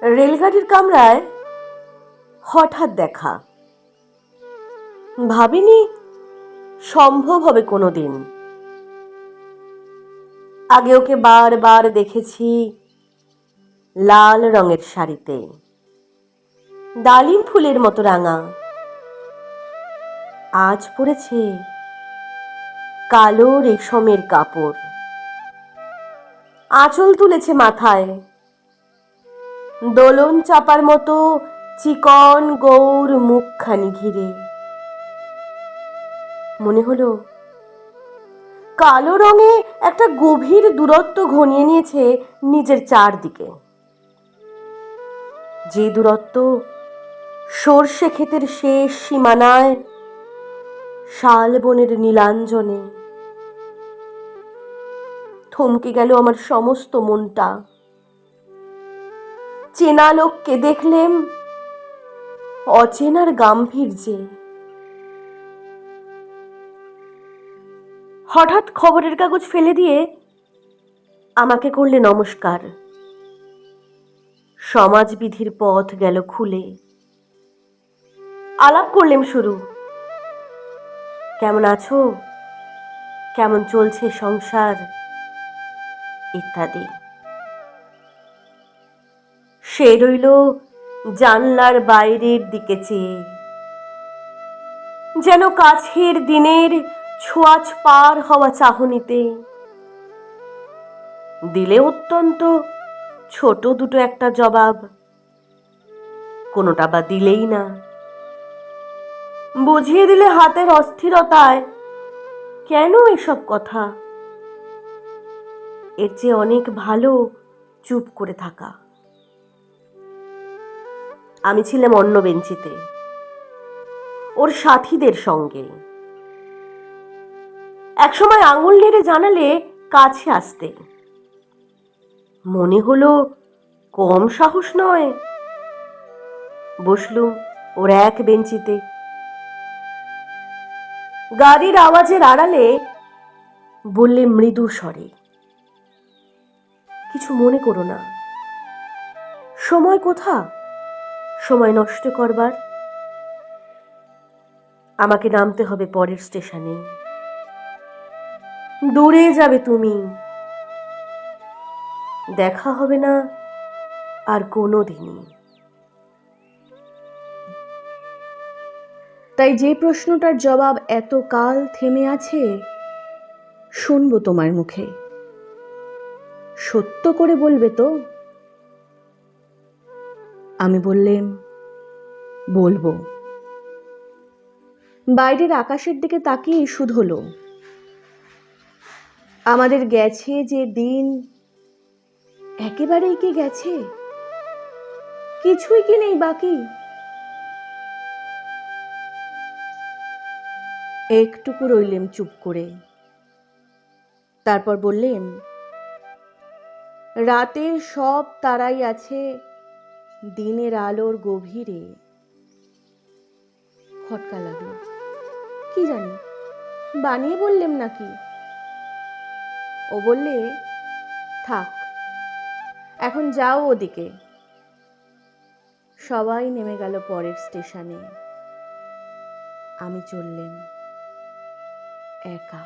রেলগাড়ির কামরায় হঠাৎ দেখা, ভাবিনি সম্ভব হবে কোনোদিন। আগে ওকে বারবার দেখেছি লাল রঙের শাড়িতে, ডালিম ফুলের মতো রাঙা। আজ পরেছে কালো রেশমের কাপড়, আঁচল তুলেছে মাথায়, দোলন চাপার মতো চিকন গৌর মুখখানি ঘিরে। মনে হলো কালো রঙে একটা গভীর দূরত্ব ঘনিয়ে নিয়েছে নিজের চারদিকে, যে দূরত্ব সর্ষে ক্ষেতের শেষ সীমানায় শালবনের নীলাঞ্জনে। থমকে গেল আমার সমস্ত মনটা। চেনা লোককে দেখলেম অচেনার গাম্ভীর্যে। হঠাৎ খবরের কাগজ ফেলে দিয়ে আমাকে করলে নমস্কার। সমাজবিধির পথ গেল খুলে। আলাপ করলেম শুরু। কেমন আছো, কেমন চলছে সংসার, ইত্যাদি। সে রইল জানলার বাইরের দিকে চেয়ে, যেন কাছের দিনের ছোঁয়াচ পার হওয়া চাহনিতে। দিলে অত্যন্ত ছোট দুটো একটা জবাব, কোনোটা বা দিলেই না। বুঝিয়ে দিলে হাতের অস্থিরতায় কেন এসব কথা। এর চেয়ে অনেক ভালো চুপ করে থাকা। আমি ছিলাম অন্য বেঞ্চিতে, ওর সাথীদের সঙ্গে। একসময় আঙুল নেড়ে জানালে কাছে আসতে। মনে হলো কম সাহস নয়। বসলুম ওর এক বেঞ্চিতে। গাড়ির আওয়াজের আড়ালে বললে মৃদু স্বরে, কিছু মনে করো না। সময় কোথা সময় নষ্ট করবার? আমাকে নামতে হবে পরের স্টেশনে। দূরে যাবে তুমি, দেখা হবে না আর কোনো দিনই। তাই যে প্রশ্নটার জবাব এত কাল থেমে আছে, শুনবো তোমার মুখে। সত্য করে বলবে তো? আমি বললেম, বলবো। বাইরের আকাশের দিকে তাকিয়ে শুধোলো, আমাদের গেছে যে দিন, একেবারেই কি গেছে? কিছুই কি নেই বাকি? একটুকু রইলেম চুপ করে। তারপর বললেম, রাতের সব তারাই আছে দিনের আলোর গভীরে। খটকা লাগলো, কি জানি বানিয়ে বললেম নাকি। ও বললে, থাক, এখন যাও ওদিকে। সবাই নেমে গেল পরের স্টেশনে। আমি চললেম একা।